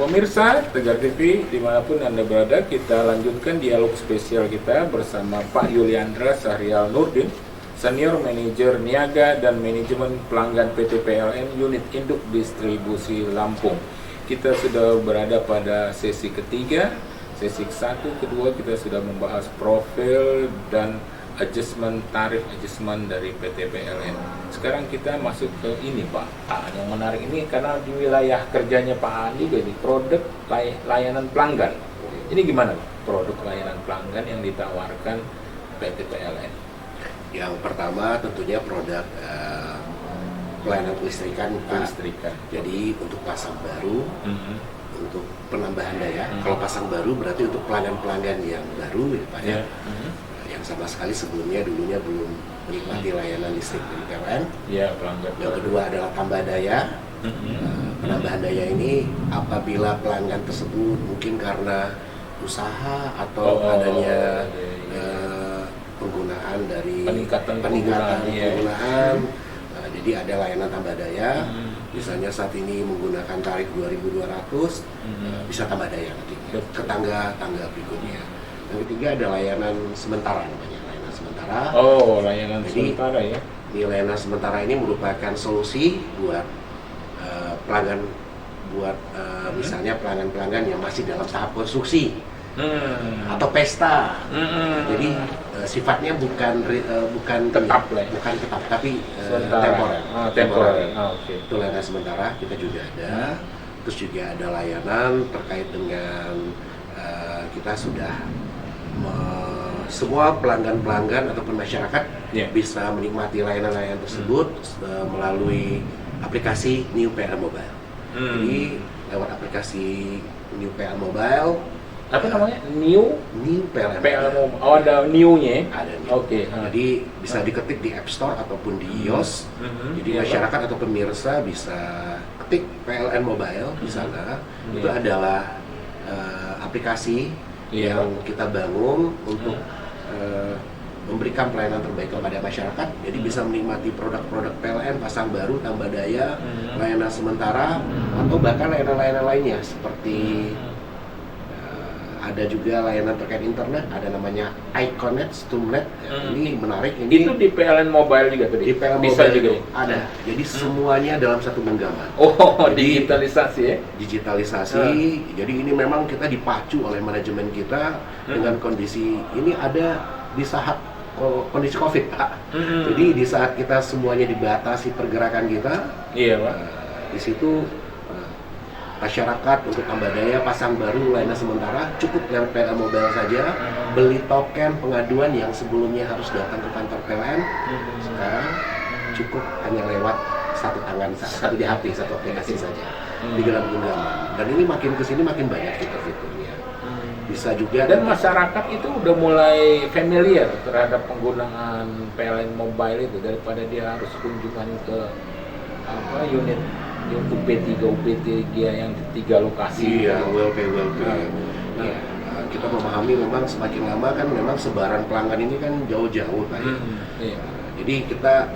Pemirsa Tegar TV, dimanapun Anda berada, kita lanjutkan dialog spesial kita bersama Pak Yuliandra Sahrial Nurdin, Senior Manager Niaga dan Manajemen Pelanggan PT PLN Unit Induk Distribusi Lampung. Kita sudah berada pada sesi ketiga. Sesi satu, kedua kita sudah membahas profil dan tarif adjustment dari PT PLN. Sekarang kita masuk ke ini Pak. Yang menarik ini karena di wilayah kerjanya Pak Aan juga di produk layanan pelanggan. Ini gimana Pak? Produk layanan pelanggan yang ditawarkan PT PLN. Yang pertama tentunya produk pelayanan kelistrikan. Jadi untuk pasang baru, untuk penambahan daya. Kalau pasang baru berarti untuk pelanggan-pelanggan yang baru ya Pak ya. Yang sama sekali sebelumnya dulunya belum menikmati layanan listrik dari PLN. Ya, pelanggan. Yang kedua adalah tambah daya. Penambahan daya ini apabila pelanggan tersebut mungkin karena usaha atau adanya penggunaan dari peningkatan penggunaan. Ya. Jadi ada layanan tambah daya. Misalnya saat ini menggunakan tarif 2.200, bisa tambah daya nanti ke tangga berikutnya. Yang ketiga ada layanan sementara namanya, layanan sementara. Oh, layanan Jadi, sementara ya. Di layanan sementara ini merupakan solusi buat pelanggan, misalnya pelanggan-pelanggan yang masih dalam tahap konstruksi atau pesta. Jadi sifatnya bukan tetap, tapi temporer. Okay. Itu layanan sementara kita juga ada. Terus juga ada layanan terkait dengan kita sudah semua pelanggan-pelanggan ataupun masyarakat bisa menikmati layanan-layanan tersebut melalui aplikasi New PLN Mobile. Jadi lewat aplikasi New PLN Mobile. Apa namanya? New PLN Mobile. Oh, ada new-nya. Ada new. Oke. Jadi bisa diketik di App Store ataupun di iOS. Jadi masyarakat atau pemirsa bisa ketik PLN Mobile di sana. Itu adalah aplikasi yang kita bangun untuk memberikan pelayanan terbaik kepada masyarakat. Jadi bisa menikmati produk-produk PLN, pasang baru, tambah daya, layanan sementara, atau bahkan layanan-layanan lainnya seperti ada juga layanan terkait internet, ada namanya iConnect, Stumnet. Ini menarik. Ini itu di PLN Mobile juga tadi. Di PLN bisa Mobile juga. Ada. Jadi semuanya dalam satu genggaman. Oh, jadi, digitalisasi ya. Digitalisasi. Jadi ini memang kita dipacu oleh manajemen kita dengan kondisi ini ada di saat kondisi Covid, Pak. Jadi di saat kita semuanya dibatasi pergerakan kita, iya, Pak. Di situ masyarakat untuk tambah daya, pasang baru, layanan sementara cukup lewat PLN Mobile saja. Beli token pengaduan yang sebelumnya harus datang ke kantor PLN, sekarang cukup hanya lewat satu tangan, satu di HP, satu aplikasi saja di dalam genggaman. Dan ini makin kesini makin banyak fitur-fiturnya. Bisa juga dan masyarakat itu udah mulai familiar terhadap penggunaan PLN Mobile itu daripada dia harus kunjungan ke unit UP3 dia yang 3 lokasi. Iya, WLP. Kita memahami memang semakin lama kan memang sebaran pelanggan ini kan jauh-jauh Pak. Jadi kita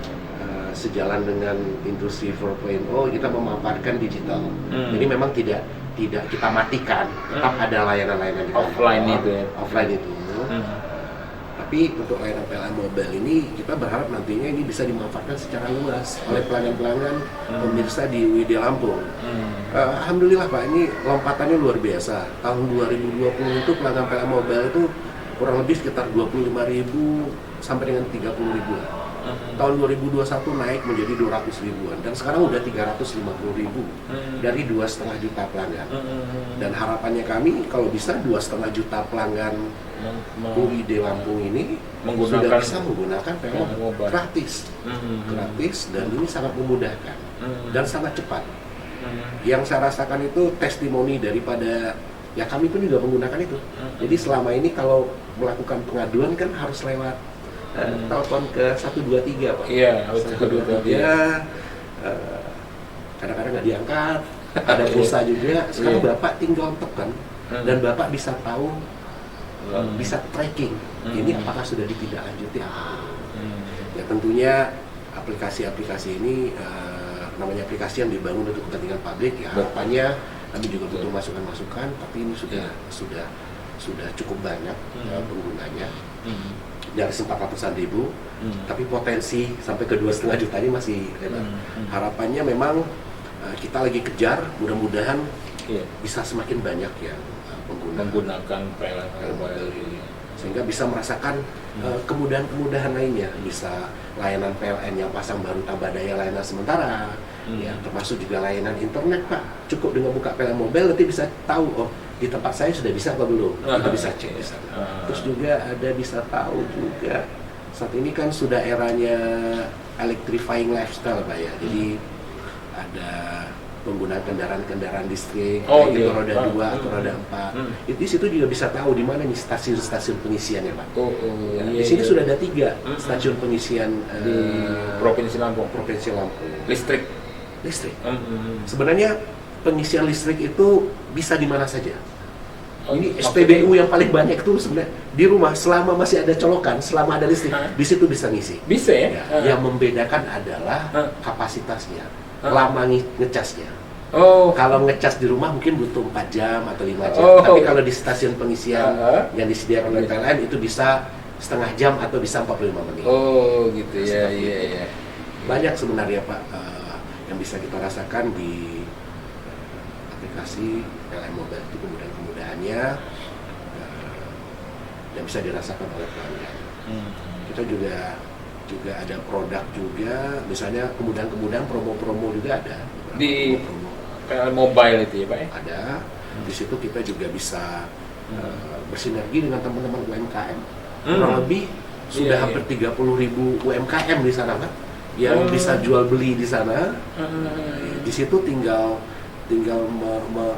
sejalan dengan industri 4.0 kita memanfaatkan digital. Jadi memang tidak kita matikan, tetap ada layanan-layanan di offline itu ya. Offline itu. Tapi untuk layanan PLN Mobile ini kita berharap nantinya ini bisa dimanfaatkan secara luas oleh pelanggan-pelanggan pemirsa di WD Lampung. Alhamdulillah Pak, ini lompatannya luar biasa. Tahun 2020 itu pelanggan PLN Mobile itu kurang lebih sekitar 25.000 sampai dengan 30.000. Tahun 2021 naik menjadi 200 ribuan dan sekarang udah 350.000 dari 2,5 juta pelanggan. Dan harapannya kami kalau bisa 2,5 juta pelanggan UID Lampung ini sudah bisa menggunakan PLN gratis, dan ini sangat memudahkan dan sangat cepat. Yang saya rasakan itu testimoni daripada ya kami pun juga menggunakan itu. Jadi selama ini kalau melakukan pengaduan kan harus lewat telepon ke 123 Pak. Iya, 123. Kadang-kadang nggak diangkat, ada pulsa juga. Sekarang Bapak tinggal tekan dan Bapak bisa tahu, bisa tracking. Ini apakah sudah ditindaklanjuti atau ya tentunya aplikasi-aplikasi ini namanya aplikasi yang dibangun untuk kepentingan publik ya harapannya Kami juga butuh masukan-masukan, tapi ini sudah cukup banyak penggunanya. Dari 400-an ribu, tapi potensi sampai ke 2,5 juta ini masih lebar. Harapannya memang kita lagi kejar, mudah-mudahan bisa semakin banyak yang menggunakan PLN mobile ini, sehingga bisa merasakan kemudahan-kemudahan lainnya, bisa layanan PLN yang pasang baru tambah daya layanan sementara, ya, termasuk juga layanan internet, Pak. Cukup dengan buka PLN mobile nanti bisa tahu, oh di tempat saya sudah bisa apa belum, kita bisa cek di sana. Terus juga ada bisa tahu juga saat ini kan sudah eranya electrifying lifestyle, Pak ya. Jadi ada penggunaan kendaraan listrik, itu roda 2 atau roda 4. Di situ juga bisa tahu di mana nih stasiun-stasiun pengisiannya, Pak. Di sini sudah ada 3 stasiun pengisian di Provinsi Lampung. Listrik. Sebenarnya pengisian listrik itu bisa di mana saja. Ini SPBU yang paling banyak itu sebenarnya di rumah, selama masih ada colokan, selama ada listrik, di situ bisa ngisi. Bisa ya? Yang membedakan adalah kapasitasnya, lama ngecasnya. Kalau ngecas di rumah mungkin butuh 4 jam atau 5 jam. Tapi kalau di stasiun pengisian yang disediakan oleh PLN itu bisa setengah jam atau bisa 45 menit. Gitu ya, iya. Banyak sebenarnya, Pak, yang bisa kita rasakan di aplikasi PLN Mobile itu kemudahannya yang bisa dirasakan oleh pelanggan. Kita juga ada produk juga, misalnya kemudahan promo-promo juga ada di PLN Mobile itu ya, Pak? Ada. Di situ kita juga bisa bersinergi dengan teman-teman UMKM. Kurang lebih sudah hampir 30.000 UMKM di sana, Pak, yang bisa jual beli di sana. Di situ tinggal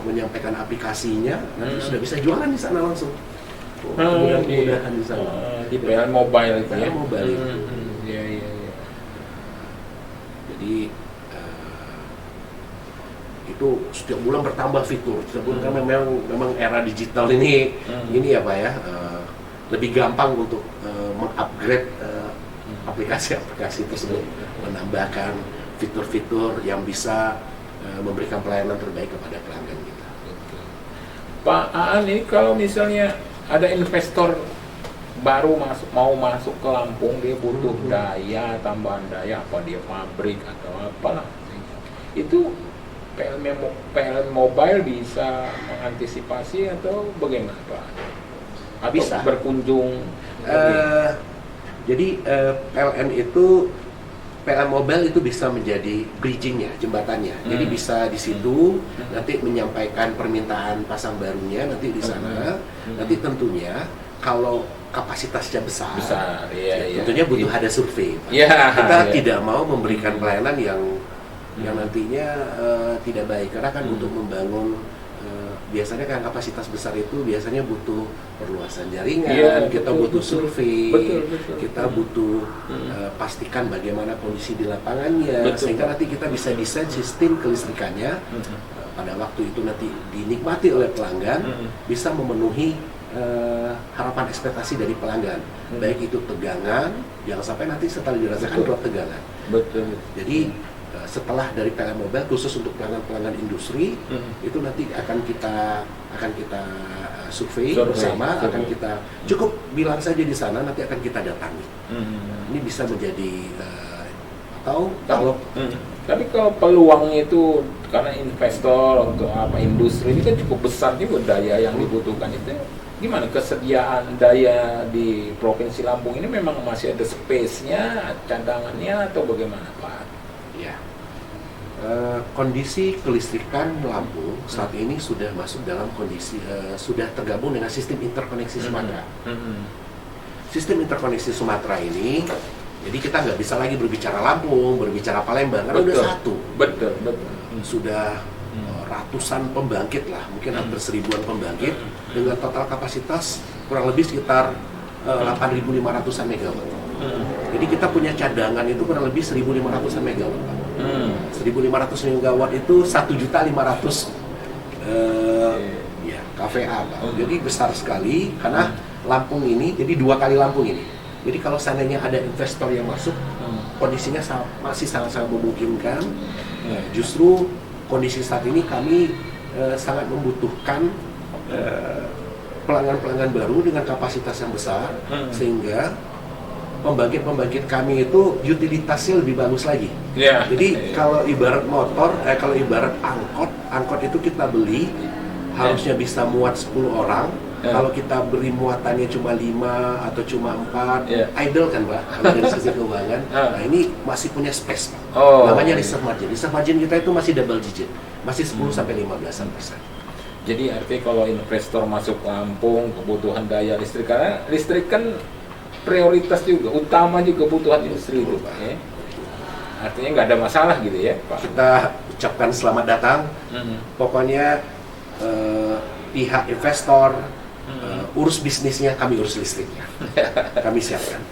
menyampaikan aplikasinya, nanti sudah bisa jualan di sana langsung. Kemudahan di sana. Di PLN Mobile itu ya. Mobile itu. Iya. Jadi itu setiap bulan bertambah fitur. Setiap bulan kan memang era digital ini ya, Pak ya. Lebih gampang untuk mengupgrade aplikasi-aplikasi tersebut, menambahkan fitur-fitur yang bisa memberikan pelayanan terbaik kepada pelanggan kita. Pak Aan, ini kalau misalnya ada investor baru mau masuk ke Lampung, dia butuh daya, tambahan daya, apa dia pabrik atau apalah, itu PLN Mobile bisa mengantisipasi atau bagaimana, Pak? Atau bisa berkunjung? Jadi PLN Mobile itu bisa menjadi bridgingnya, jembatannya. Jadi bisa di situ nanti menyampaikan permintaan pasang barunya nanti di sana. Nanti tentunya kalau kapasitasnya besar, tentunya butuh ada survei. Kita tidak mau memberikan pelayanan yang nantinya tidak baik, karena kan untuk membangun biasanya kan kapasitas besar itu biasanya butuh perluasan jaringan, kita butuh survei, kita butuh pastikan bagaimana kondisi di lapangannya, sehingga nanti kita bisa desain sistem kelistrikannya pada waktu itu nanti dinikmati oleh pelanggan, bisa memenuhi harapan ekspektasi dari pelanggan, baik itu tegangan, jangan sampai nanti setelah dirasakan drop tegangan. Jadi setelah dari PLN Mobile khusus untuk pelanggan-pelanggan industri, itu nanti akan kita survei bersama, akan kita cukup bilang saja di sana, nanti akan kita datangi. Ini bisa menjadi tapi kalau peluangnya itu karena investor untuk industri ini kan cukup besar juga daya yang dibutuhkan itu. Gimana kesediaan daya di Provinsi Lampung ini, memang masih ada space-nya, cadangannya, atau bagaimana, Pak? Ya, kondisi kelistrikan Lampung saat ini sudah masuk dalam kondisi sudah tergabung dengan sistem interkoneksi Sumatera. Sistem interkoneksi Sumatera ini, jadi kita nggak bisa lagi berbicara Lampung, berbicara Palembang, karena udah satu. Betul. Sudah ratusan pembangkit lah, mungkin hampir 1000-an pembangkit dengan total kapasitas kurang lebih sekitar 8.500-an megawatt. Jadi kita punya cadangan itu kurang lebih 1.500-an megawatt. 1.500 megawatt itu 1.500.000 kVA, Pak. Jadi besar sekali, karena Lampung ini, jadi 2 kali Lampung ini. Jadi kalau seandainya ada investor yang masuk, kondisinya masih sangat-sangat memungkinkan. Justru kondisi saat ini kami sangat membutuhkan pelanggan-pelanggan baru dengan kapasitas yang besar, sehingga pembangkit kami itu utilitasnya lebih bagus lagi. Ya. Jadi kalau ibarat motor, kalau ibarat angkot itu kita beli harusnya bisa muat 10 orang. Kalau kita beri muatannya cuma 5 atau cuma 4, idle kan Pak, kalau dari sisi keuangan. Nah ini masih punya space Pak. Namanya reserve margin. Reserve margin kita itu masih double digit, masih 10-15%. Jadi artinya kalau investor masuk Lampung, kebutuhan daya listrik, karena listrik kan prioritas juga, utama juga kebutuhan industri itu Pak. Ya. Artinya nggak ada masalah gitu ya Pak. Kita ucapkan selamat datang. Pokoknya pihak investor urus bisnisnya, kami urus listriknya. Kami siapkan.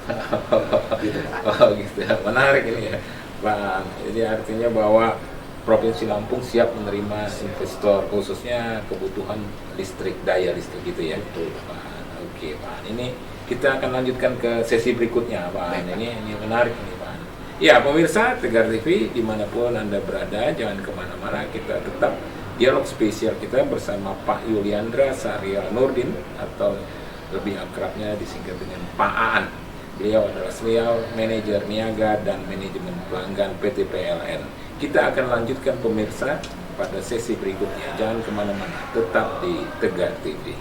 Gitu, Pak. Oh gitu, menarik ini ya Pak. Jadi artinya bahwa Provinsi Lampung siap menerima investor khususnya kebutuhan listrik, daya listrik gitu ya. Betul Pak. Oke Pak, ini kita akan lanjutkan ke sesi berikutnya Pak. Ini menarik nih Pak. Ya pemirsa Tegar TV dimanapun Anda berada, jangan kemana-mana, kita tetap dialog spesial kita bersama Pak Yuliandra Sahrial Nurdin atau lebih akrabnya disingkat dengan Pak Aan. Beliau adalah Senior Manager Niaga dan Manajemen Pelanggan PT PLN. Kita akan lanjutkan pemirsa pada sesi berikutnya. Jangan kemana-mana, tetap di Tegar TV.